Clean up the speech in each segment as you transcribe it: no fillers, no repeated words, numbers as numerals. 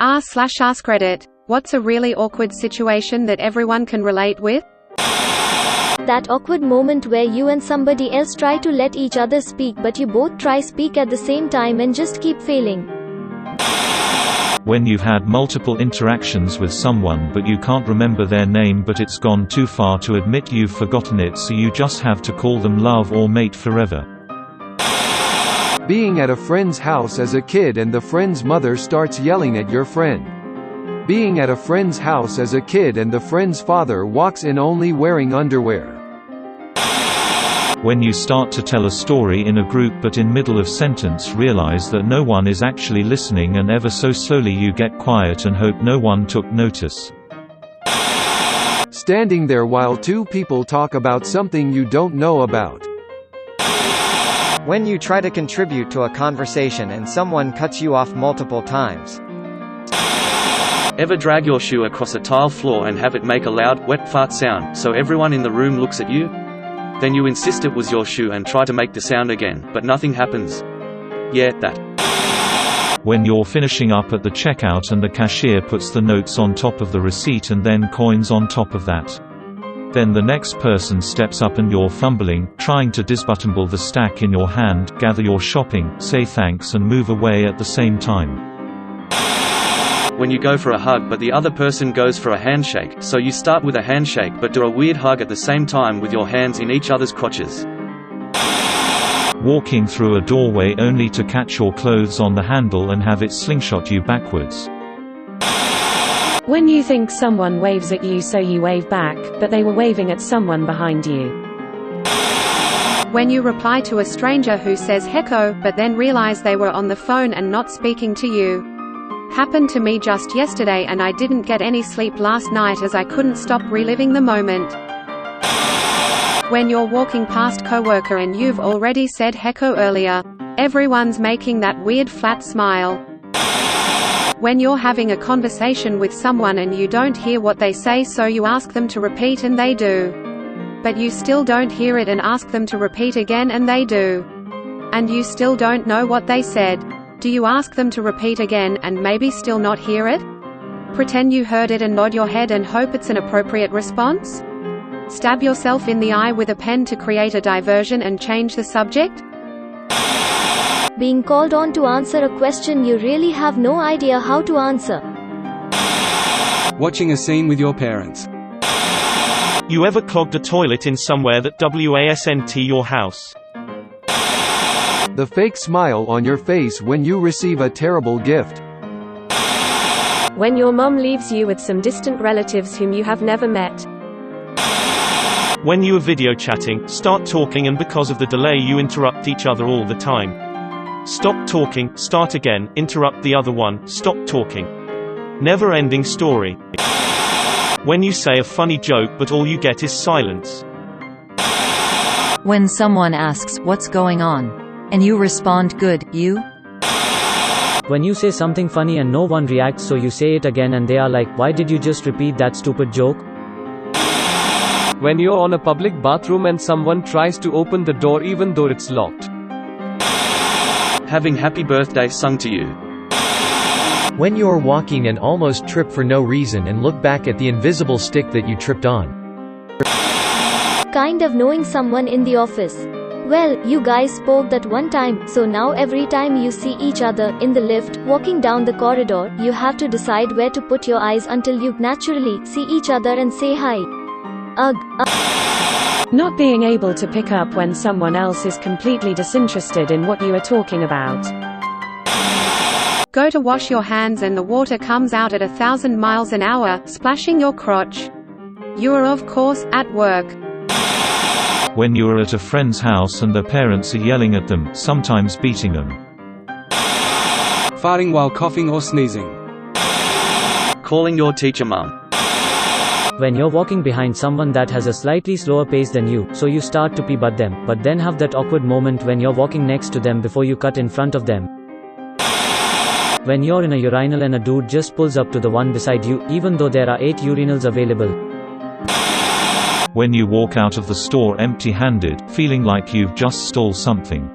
r/AskReddit. What's a really awkward situation that everyone can relate with? That awkward moment where you and somebody else try to let each other speak but you both try speak at the same time and just keep failing. When you've had multiple interactions with someone but you can't remember their name, but it's gone too far to admit you've forgotten it, so you just have to call them love or mate forever. Being at a friend's house as a kid and the friend's mother starts yelling at your friend. Being at a friend's house as a kid and the friend's father walks in only wearing underwear. When you start to tell a story in a group but in middle of sentence realize that no one is actually listening, and ever so slowly you get quiet and hope no one took notice. Standing there while two people talk about something you don't know about. When you try to contribute to a conversation and someone cuts you off multiple times. Ever drag your shoe across a tile floor and have it make a loud, wet fart sound, so everyone in the room looks at you? Then you insist it was your shoe and try to make the sound again, but nothing happens. Yeah, that. When you're finishing up at the checkout and the cashier puts the notes on top of the receipt and then coins on top of that. Then the next person steps up and you're fumbling, trying to disbuttonable the stack in your hand, gather your shopping, say thanks and move away at the same time. When you go for a hug but the other person goes for a handshake, so you start with a handshake but do a weird hug at the same time with your hands in each other's crotches. Walking through a doorway only to catch your clothes on the handle and have it slingshot you backwards. When you think someone waves at you so you wave back, but they were waving at someone behind you. When you reply to a stranger who says hecko, but then realize they were on the phone and not speaking to you. Happened to me just yesterday and I didn't get any sleep last night as I couldn't stop reliving the moment. When you're walking past coworker and you've already said hecko earlier. Everyone's making that weird flat smile. When you're having a conversation with someone and you don't hear what they say, so you ask them to repeat and they do. But you still don't hear it and ask them to repeat again and they do. And you still don't know what they said. Do you ask them to repeat again, and maybe still not hear it? Pretend you heard it and nod your head and hope it's an appropriate response? Stab yourself in the eye with a pen to create a diversion and change the subject? Being called on to answer a question you really have no idea how to answer. Watching a scene with your parents. You ever clogged a toilet in somewhere that wasn't your house? The fake smile on your face when you receive a terrible gift. When your mom leaves you with some distant relatives whom you have never met. When you are video chatting, start talking and because of the delay you interrupt each other all the time. Stop talking, start again, interrupt the other one, stop talking. Never-ending story. When you say a funny joke but all you get is silence. When someone asks, "What's going on?" and you respond, "Good, you?" When you say something funny and no one reacts, so you say it again and they are like, "Why did you just repeat that stupid joke?" When you're on a public bathroom and someone tries to open the door even though it's locked. Having happy birthday sung to you. When you're walking and almost trip for no reason and look back at the invisible stick that you tripped on. Kind of knowing someone in the office. Well, you guys spoke that one time, so now every time you see each other, in the lift, walking down the corridor, you have to decide where to put your eyes until you naturally see each other and say hi. Ugh. Not being able to pick up when someone else is completely disinterested in what you are talking about. Go to wash your hands and the water comes out at 1,000 miles an hour, splashing your crotch. You are of course, at work. When you are at a friend's house and their parents are yelling at them, sometimes beating them. Farting while coughing or sneezing. Calling your teacher mum. When you're walking behind someone that has a slightly slower pace than you, so you start to pee but then have that awkward moment when you're walking next to them before you cut in front of them. When you're in a urinal and a dude just pulls up to the one beside you, even though there are 8 urinals available. When you walk out of the store empty-handed, feeling like you've just stole something.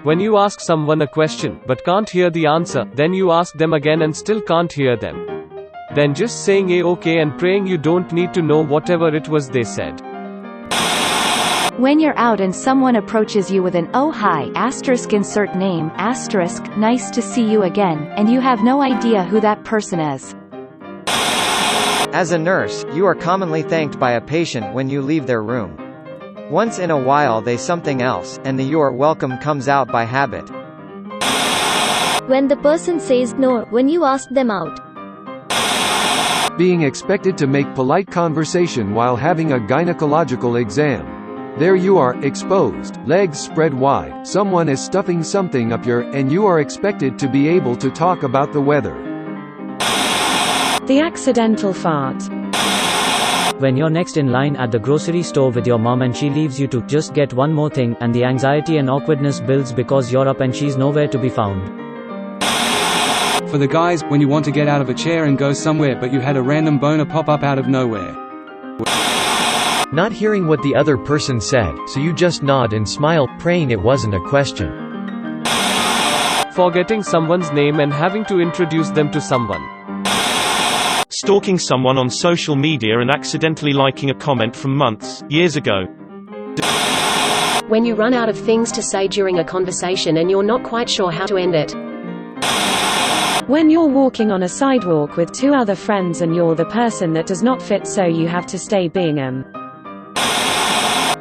When you ask someone a question, but can't hear the answer, then you ask them again and still can't hear them. Then just saying okay and praying you don't need to know whatever it was they said. When you're out and someone approaches you with an "oh hi, asterisk insert name, asterisk, nice to see you again," and you have no idea who that person is. As a nurse, you are commonly thanked by a patient when you leave their room. Once in a while they something else, and the "you're welcome" comes out by habit. When the person says no, when you ask them out. Being expected to make polite conversation while having a gynecological exam. There you are, exposed, legs spread wide, someone is stuffing something up your, and you are expected to be able to talk about the weather. The accidental fart. When you're next in line at the grocery store with your mom and she leaves you to just get one more thing, and the anxiety and awkwardness builds because you're up and she's nowhere to be found. For the guys, when you want to get out of a chair and go somewhere but you had a random boner pop up out of nowhere. Not hearing what the other person said, so you just nod and smile, praying it wasn't a question. Forgetting someone's name and having to introduce them to someone. Stalking someone on social media and accidentally liking a comment from months, years ago. When you run out of things to say during a conversation and you're not quite sure how to end it. When you're walking on a sidewalk with two other friends and you're the person that does not fit, so you have to stay being them.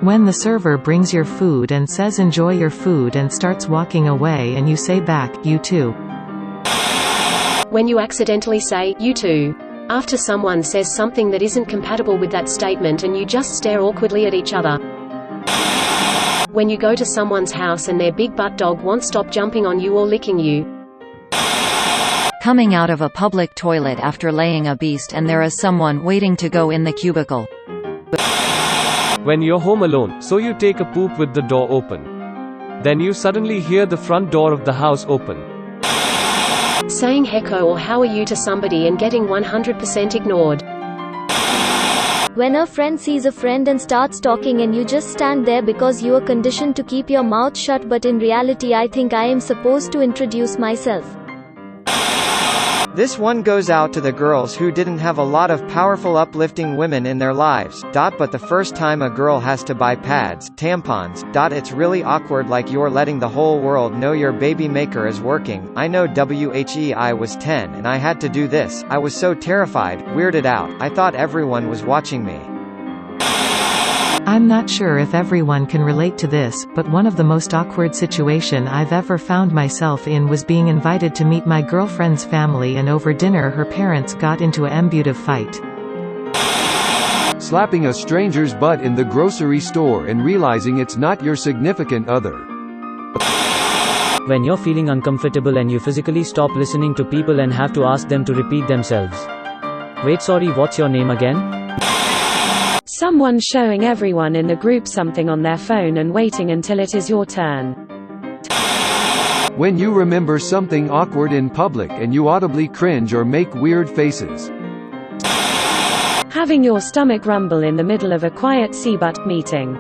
When the server brings your food and says enjoy your food and starts walking away and you say back, you too. When you accidentally say, you too, after someone says something that isn't compatible with that statement and you just stare awkwardly at each other. When you go to someone's house and their big butt dog won't stop jumping on you or licking you. Coming out of a public toilet after laying a beast and there is someone waiting to go in the cubicle. When you're home alone, so you take a poop with the door open. Then you suddenly hear the front door of the house open. Saying hecko or how are you to somebody and getting 100% ignored. When a friend sees a friend and starts talking and you just stand there because you are conditioned to keep your mouth shut, but in reality I think I am supposed to introduce myself. This one goes out to the girls who didn't have a lot of powerful uplifting women in their lives, but the first time a girl has to buy pads, tampons, it's really awkward, like you're letting the whole world know your baby maker is working. I know I was 10 and I had to do this. I was so terrified, weirded out, I thought everyone was watching me. I'm not sure if everyone can relate to this, but one of the most awkward situation I've ever found myself in was being invited to meet my girlfriend's family, and over dinner her parents got into an abusive fight. Slapping a stranger's butt in the grocery store and realizing it's not your significant other. When you're feeling uncomfortable and you physically stop listening to people and have to ask them to repeat themselves. Wait, sorry, what's your name again? Someone showing everyone in the group something on their phone and waiting until it is your turn. When you remember something awkward in public and you audibly cringe or make weird faces. Having your stomach rumble in the middle of a quiet CBUT meeting.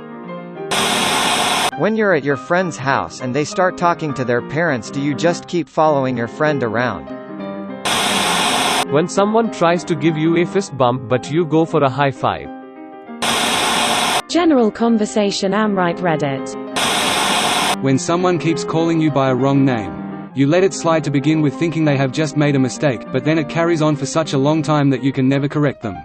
When you're at your friend's house and they start talking to their parents, do you just keep following your friend around? When someone tries to give you a fist bump but you go for a high five. General conversation AskReddit. When someone keeps calling you by a wrong name. You let it slide to begin with, thinking they have just made a mistake, but then it carries on for such a long time that you can never correct them.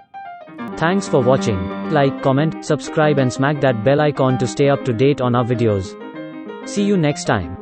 Thanks for watching. Like, comment, subscribe and smack that bell icon to stay up to date on our videos. See you next time.